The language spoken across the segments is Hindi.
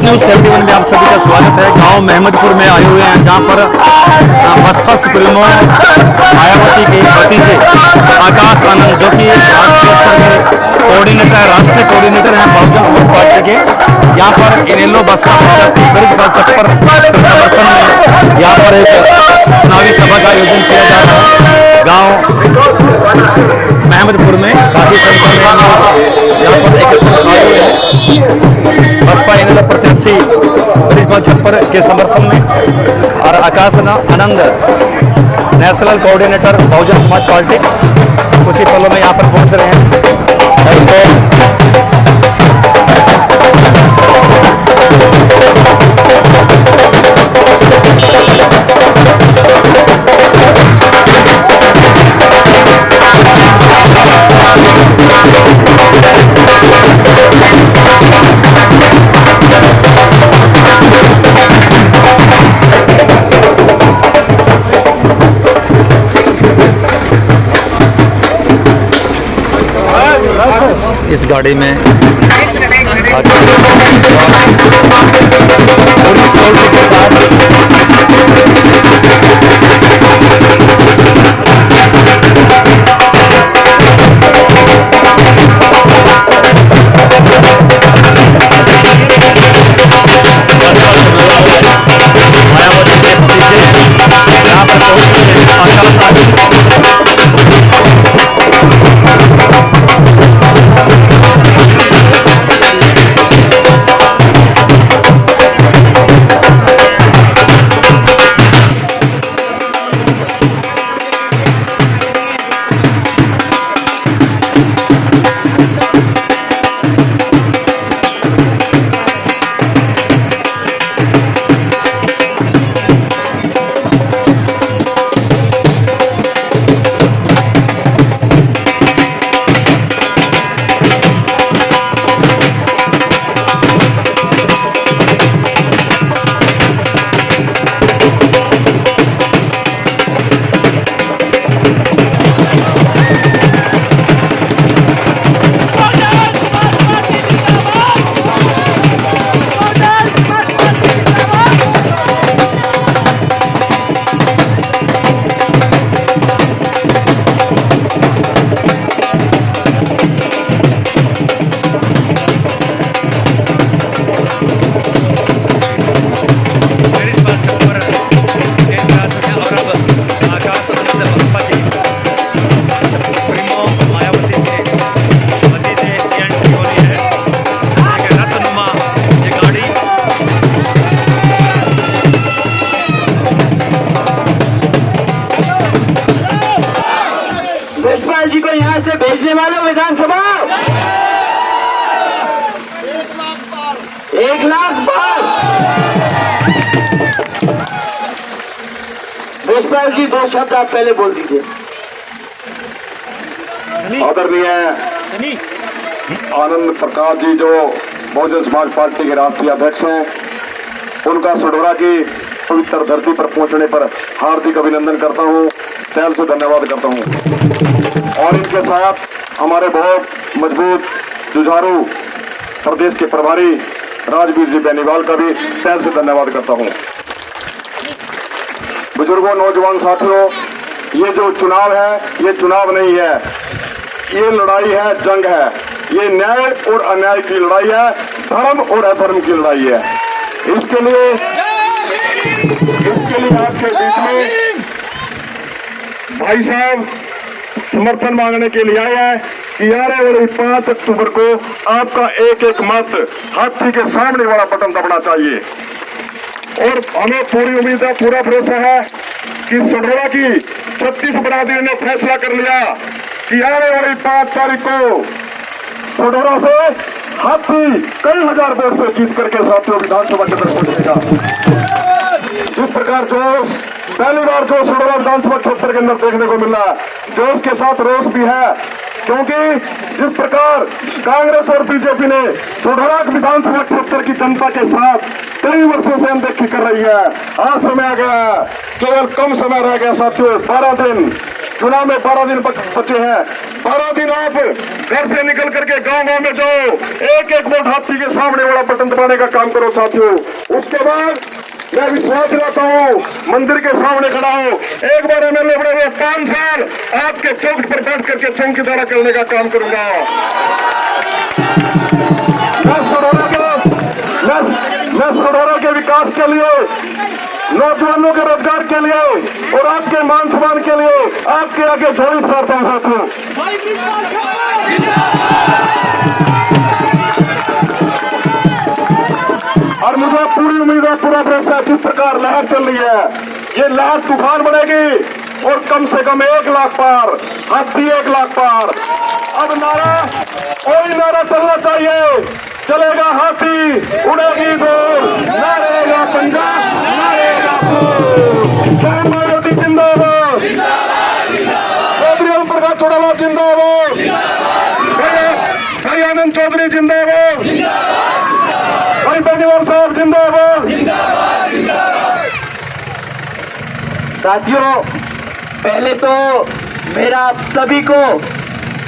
न्यूज़ 71 में आप सभी का स्वागत है। गांव मेहमदपुर में आए हुए हैं, जहां पर बसपा सुप्रीमो मायावती के भतीजे आकाश आनंद, जो कि राष्ट्रीय स्तर के कोऑर्डिनेटर, राष्ट्रीय कोऑर्डिनेटर हैं बहुजन समाज पार्टी के, यहाँ पर इनेलो बसपा प्रत्याशी ब्रिजपाल छप्पर के समर्थन में यहाँ पर एक चुनावी सभा का आयोजन किया जा रहा है। गाँव मेहमदपुर में काफी संख्या में यहाँ पर एकत्रित आए हुए हैं बसपा इनेलो प्रत्याशी ब्रिजपाल छप्पर के समर्थन में, और Akash Anand national coordinator Bahujan Samaj party कुछ ही पलों में यहाँ पर पहुंच रहे हैं। इस गाड़ी में पुलिस के साथ मायावती के भतीजे यहाँ पर पहुंच चुके हैं। आकाश जी को यहाँ से भेजने वाले विधानसभा 1,00,000 बार। ब्रिजपाल जी 2 शब्द आप पहले बोल दीजिए। आदरणीय आनंद प्रकाश जी जो बहुजन समाज पार्टी के राष्ट्रीय अध्यक्ष हैं, उनका सडोरा की पवित्र धरती पर पहुंचने पर हार्दिक अभिनंदन करता हूं, तहे से धन्यवाद करता हूं। और इनके साथ हमारे बहुत मजबूत जुझारू प्रदेश के प्रभारी राजवीर जी बेनीवाल का भी तहे से धन्यवाद करता हूं। बुजुर्गों, नौजवान साथियों, ये जो चुनाव है ये चुनाव नहीं है, ये लड़ाई है, जंग है। ये न्याय और अन्याय की लड़ाई है, धर्म और अधर्म की लड़ाई है। इसके लिए आपके बीच में भाई साहब समर्थन मांगने के लिए आए हैं कि आने वाली 5 अक्टूबर को आपका एक एक मत हाथी के सामने वाला बटन दबना चाहिए। और हमें पूरी उम्मीद है, पूरा भरोसा है कि सडोरा की 36 बरादरी ने फैसला कर लिया कि आने वाली 5 तारीख को सडोरा से हाथी कई हजार वोट से जीत करके साथियों विधानसभा के अंदर पहुंचेगा। जिस प्रकार जोश पहली बार जो सडोरा विधानसभा क्षेत्र के अंदर देखने को मिला है, जोश के साथ रोष भी है, क्योंकि जिस प्रकार कांग्रेस और बीजेपी ने सडोरा विधानसभा क्षेत्र की जनता के साथ कई वर्षों से अनदेखी कर रही है, आज समय आ गया, केवल कम समय रह गया साथियों, 12 दिन। चुनाव में 12 दिन बचे हैं। 12 दिन आप घर से निकल करके गांव में जाओ, एक एक वोट हाथी के सामने वाला बटन दबाने का काम करो साथियों। उसके बाद मैं विश्वास दिलाता हूँ, मंदिर के सामने खड़ा हूँ, एक बार एमएलए बने हुए 5 साल आपके चौक पर बैठ करके चौकीदारा करने का काम करूंगा। मैं सरोरा के विकास के लिए, नौजवानों के रोजगार के लिए और आपके मान सम्मान के लिए आपके आगे झोली फैलाता हूं साथियों। और मुझे पूरी उम्मीद है, पूरा भरोसा, जिस प्रकार लहर चल रही है ये लहर तूफान बनेगी और कम से कम 1 लाख पार, हाथी 1 लाख पार। अब नारा, कोई नारा चलना चाहिए, चलेगा हाथी, उड़ेगी गोल, नारेगा पंजाब, नारेगा मायावती जिंदाबाद, चौधरी ओम प्रकाश चौटाला जिंदाबाद, भाई आनंद चौधरी जिंदाबाद, भाई बेनीवाल साहब जिंदाबाद। साथियों, पहले तो मेरा आप सभी को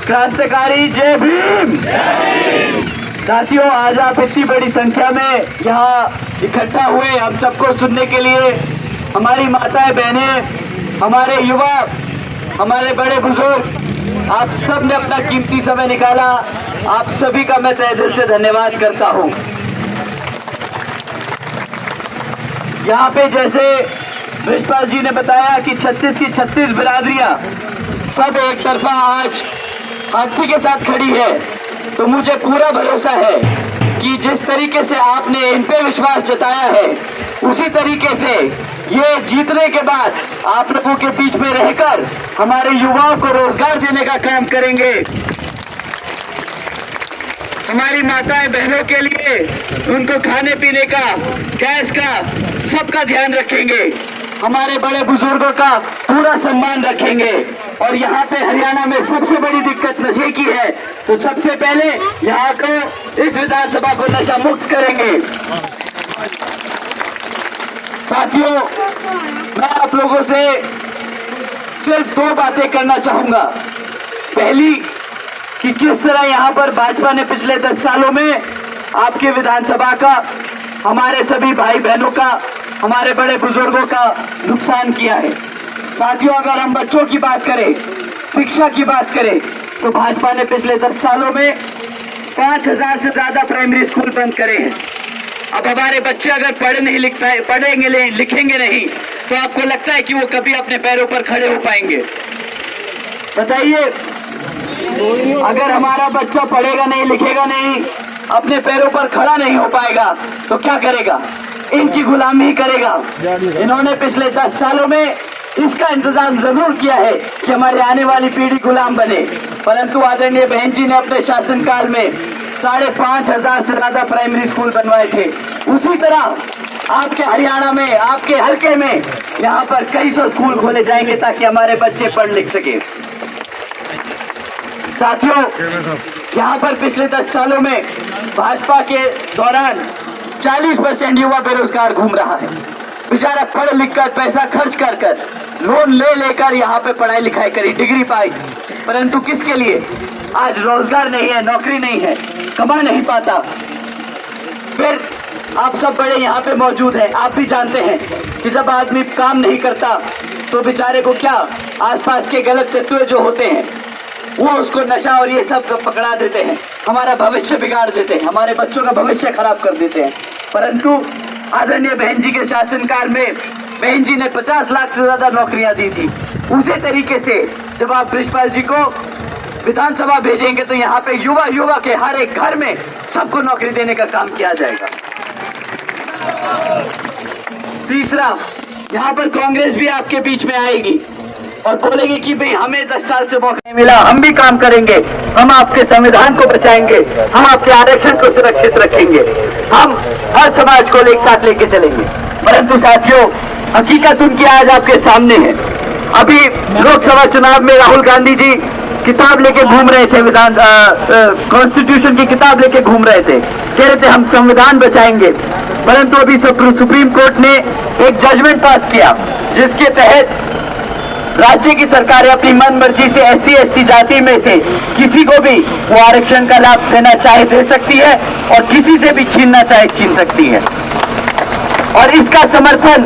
क्रांतिकारी जय भीम। साथियों, आज आप इतनी बड़ी संख्या में यहाँ इकट्ठा हुए हम सबको सुनने के लिए। हमारी माताएं, बहनें, हमारे युवा, हमारे बड़े बुजुर्ग, आप सब ने अपना कीमती समय निकाला। आप सभी का मैं तहे दिल से धन्यवाद करता हूँ। यहाँ पे जैसे बृजपाल जी ने बताया कि 36 की 36 बिरादरियां सब एक तरफा आज हाथी के साथ खड़ी है, तो मुझे पूरा भरोसा है कि जिस तरीके से आपने इन पे विश्वास जताया है, उसी तरीके से ये जीतने के बाद आप लोगों के बीच में रहकर हमारे युवाओं को रोजगार देने का काम करेंगे। हमारी माताएं बहनों के लिए उनको खाने पीने का, गैस का, सबका ध्यान रखेंगे। हमारे बड़े बुजुर्गों का पूरा सम्मान रखेंगे। और यहाँ पे हरियाणा में सबसे बड़ी दिक्कत नशे की है, तो सबसे पहले यहाँ को, इस विधानसभा को नशा मुक्त करेंगे। साथियों, मैं आप लोगों से सिर्फ 2 बातें करना चाहूंगा। पहली कि किस तरह यहाँ पर भाजपा ने पिछले 10 सालों में आपके विधानसभा का, हमारे सभी भाई बहनों का, हमारे बड़े बुजुर्गों का नुकसान किया है। साथियों, अगर हम बच्चों की बात करें, शिक्षा की बात करें, तो भाजपा ने पिछले 10 सालों में 5000 से ज्यादा प्राइमरी स्कूल बंद करे हैं। अब हमारे बच्चे अगर पढ़ेंगे लिखेंगे नहीं, तो आपको लगता है कि वो कभी अपने पैरों पर खड़े हो पाएंगे? बताइए, अगर हमारा बच्चा पढ़ेगा नहीं, लिखेगा नहीं, अपने पैरों पर खड़ा नहीं हो पाएगा, तो क्या करेगा? इनकी गुलामी करेगा। इन्होंने पिछले 10 सालों में इसका इंतजाम जरूर किया है कि हमारी आने वाली पीढ़ी गुलाम बने, परंतु आदरणीय बहन जी ने अपने शासनकाल में 5,500 से ज्यादा प्राइमरी स्कूल बनवाए थे। उसी तरह आपके हरियाणा में, आपके हलके में यहाँ पर कई सौ स्कूल खोले जाएंगे ताकि हमारे बच्चे पढ़ लिख सके। साथियों, यहाँ पर पिछले 10 सालों में भाजपा के दौरान 40% युवा बेरोजगार घूम रहा है। बेचारा पढ़ लिख कर, पैसा खर्च कर लोन ले लेकर यहाँ पे पढ़ाई लिखाई करी, डिग्री पाई, परंतु किसके लिए? आज रोजगार नहीं है, नौकरी नहीं है, कमा नहीं पाता। फिर आप सब बड़े यहाँ पे मौजूद हैं, आप भी जानते हैं कि जब आदमी काम नहीं करता तो बेचारे को क्या, आसपास के गलत तत्व जो होते हैं वो उसको नशा और ये सब पकड़ा देते हैं, हमारा भविष्य बिगाड़ देते हैं, हमारे बच्चों का भविष्य खराब कर देते हैं। परंतु आदरणीय बहन जी के शासनकाल में बहन जी ने 50 लाख से ज्यादा नौकरियां दी थी। उसी तरीके से जब आप बृजपाल जी को विधानसभा भेजेंगे तो यहाँ पे युवा के हर एक घर में सबको नौकरी देने का काम किया जाएगा। तीसरा, यहाँ पर कांग्रेस भी आपके बीच में आएगी और बोलेगी कि भाई हमें 10 साल से मौका नहीं मिला, हम भी काम करेंगे, हम आपके संविधान को बचाएंगे, हम आपके आरक्षण को सुरक्षित रखेंगे, हम हर समाज को एक साथ लेके चलेंगे। परंतु साथियों, हकीकत उनकी आज आपके सामने है। अभी लोकसभा चुनाव में राहुल गांधी जी किताब लेके घूम रहे थे, कॉन्स्टिट्यूशन की किताब लेके घूम रहे थे, कह रहे थे हम संविधान बचाएंगे। परंतु अभी सुप्रीम कोर्ट ने एक जजमेंट पास किया जिसके तहत राज्य की सरकारें अपनी मन मर्जी से SC ST जाति में से किसी को भी वो आरक्षण का लाभ देना चाहे दे सकती है और किसी से भी छीनना चाहे छीन सकती है। और इसका समर्थन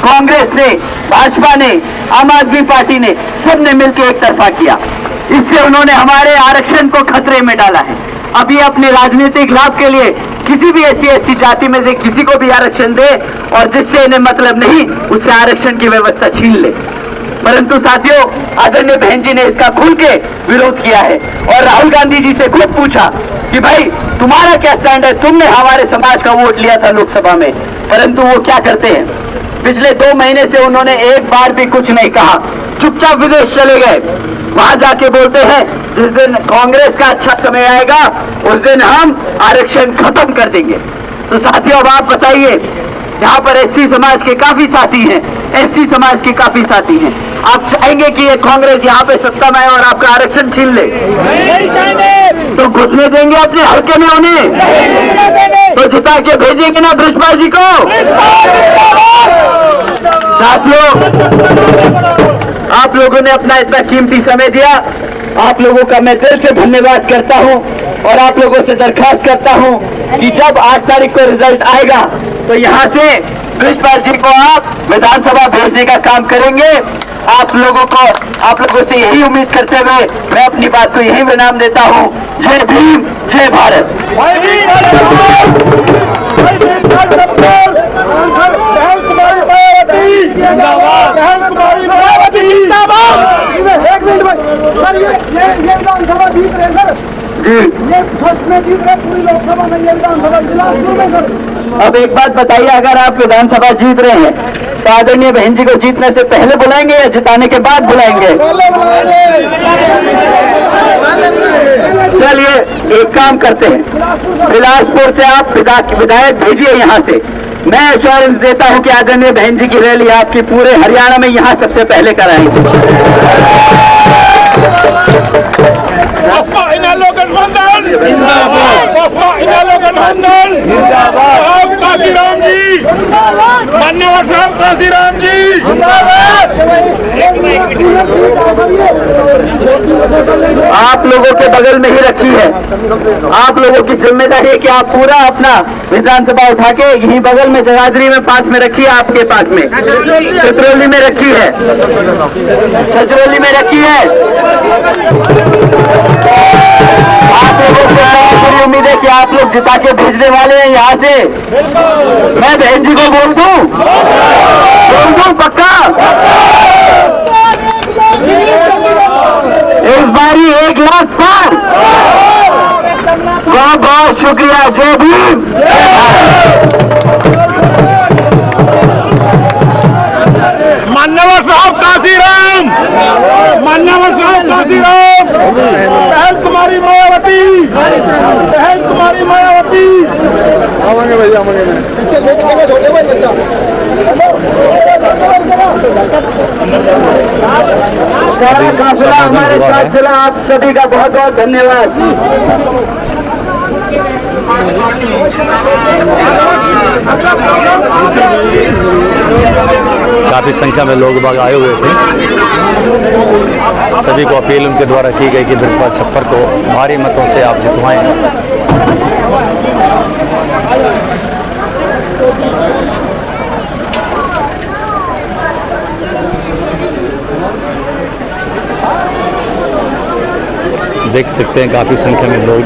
कांग्रेस ने, भाजपा ने, आम आदमी पार्टी ने, सबने मिलकर एक तरफा किया। इससे उन्होंने हमारे आरक्षण को खतरे में डाला है। अब ये अपने राजनीतिक लाभ के लिए किसी भी SC ST जाति में से किसी को भी आरक्षण दे और जिससे इन्हें मतलब नहीं उससे आरक्षण की व्यवस्था छीन ले। परंतु साथियों, आदरणीय बहन जी ने इसका खुल के विरोध किया है और राहुल गांधी जी से खुद पूछा कि भाई तुम्हारा क्या स्टैंड है, तुमने हमारे समाज का वोट लिया था लोकसभा में। परंतु वो क्या करते हैं, पिछले 2 महीने से उन्होंने एक बार भी कुछ नहीं कहा, चुपचाप विदेश चले गए। वहां जाके बोलते हैं जिस दिन कांग्रेस का अच्छा समय आएगा उस दिन हम आरक्षण खत्म कर देंगे। तो साथियों, अब आप बताइए, यहाँ पर SC समाज के काफी साथी हैं, ST समाज के काफी साथी हैं, आप चाहेंगे कि ये कांग्रेस यहाँ पे सत्ता में आए और आपका आरक्षण छीन ले? नहीं चाहेंगे। तो घुसने देंगे अपने हल्के में उन्हें? तो जिता के भेजेंगे ना बृजपाल जी को? साथियों, आप लोगों ने अपना इतना कीमती समय दिया, आप लोगों का मैं दिल से धन्यवाद करता हूं और आप लोगों से दरखास्त करता हूं कि जब 8 तारीख को रिजल्ट आएगा तो यहां से बृजपाल जी को आप विधानसभा भेजने का काम करेंगे। आप लोगों से यही उम्मीद करते हुए मैं अपनी बात को यही विराम देता हूं। जय भीम, जय भारत। विधानसभा जीत रहे सर, ये फर्स्ट में जीत रहे पूरी लोकसभा में, ये विधानसभा बिलासपुर में सर। अब एक बात बताइए, अगर आप विधानसभा जीत रहे हैं तो आदरणीय बहन जी को जीतने से पहले बुलाएंगे या जिताने के बाद बुलाएंगे? चलिए एक काम करते हैं, बिलासपुर से आप विधायक भेजिए यहाँ से। मैं एश्योरेंस देता हूँ कि आदरणीय बहन जी की रैली आपकी पूरे हरियाणा में यहाँ सबसे पहले कराएंगे। बसपा इनेलो गठबंधन जिंदाबाद, बसपा इनेलो गठबंधन जिंदाबाद, काशीराम जी मान्यवर साहब, काशीराम जी जिंदाबाद। आप लोगों के बगल में ही रखी है, आप लोगों की जिम्मेदारी है कि आप पूरा अपना विधानसभा उठा के यहीं बगल में जगाधरी में पास में रखी है, आपके पास में छतरौली में रखी है, छतरौली में रखी है। आप लोगों को पूरी उम्मीद है कि आप लोग जिता के भेजने वाले हैं यहाँ से। मैं बहन जी को बोल दूं पक्का? इस बारी 1 लाख पार। बहुत बहुत शुक्रिया। जय भीम। मान्यवर साहब काशीराम, मान्यवर साहब काशीराम, बहन कुमारी मायावती, बहन कुमारी मायावती। आवांगे भैया, आवांगे। सारा काफिला हमारे साथ चला, आप सभी का बहुत बहुत धन्यवाद। काफ़ी संख्या में लोग बाग आए हुए थे। सभी को अपील उनके द्वारा की गई कि बृजपाल छप्पर को भारी मतों से आप जितवाएं। देख सकते हैं काफ़ी संख्या में लोग,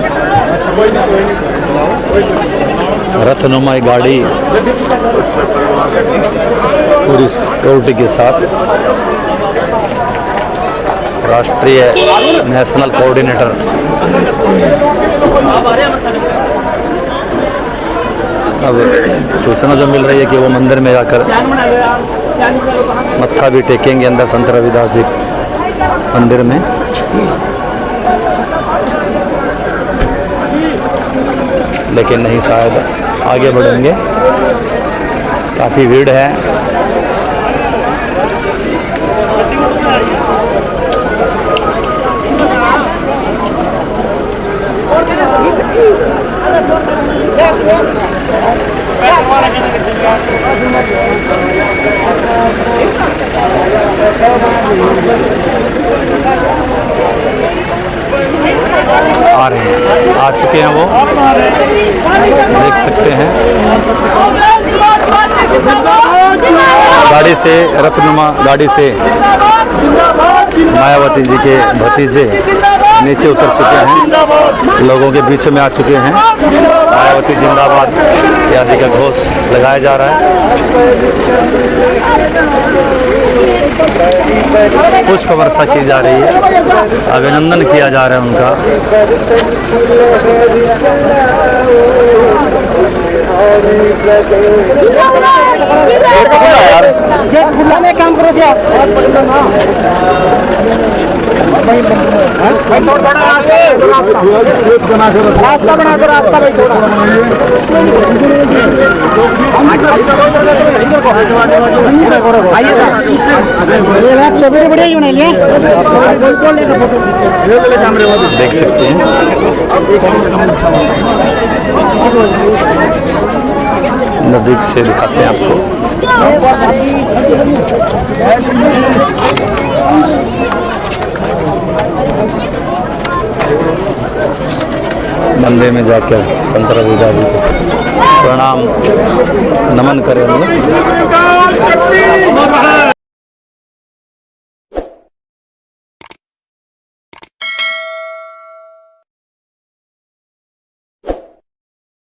रथनुमाई गाड़ी पूरी सिक्योरिटी के साथ राष्ट्रीय नेशनल कोऑर्डिनेटर अब सूचना जो मिल रही है कि वो मंदिर में जाकर मत्था भी टेकेंगे अंदर संत रविदास जी मंदिर में। लेकिन नहीं, शायद आगे बढ़ेंगे, काफ़ी भीड़ है। आ रहे हैं, आ चुके हैं वो, देख सकते हैं। गाड़ी से, रत्नुमा गाड़ी से मायावती जी के भतीजे नीचे उतर चुके हैं, लोगों के बीच में आ चुके हैं। मायावती जिंदाबाद आदि का घोष लगाया जा रहा है। पुष्प वर्षा की जा रही है, अभिनंदन किया जा रहा है उनका। काम करो से रास्ता बना दो, रास्ता भाई थोड़ा आइए सर, चौबीस बढ़िया क्यों नहीं लिए? देख सकते हैं नजदीक से दिखाते हैं आपको। मंदिर में जाकर संत रविदास जी को प्रणाम नमन करेंगे।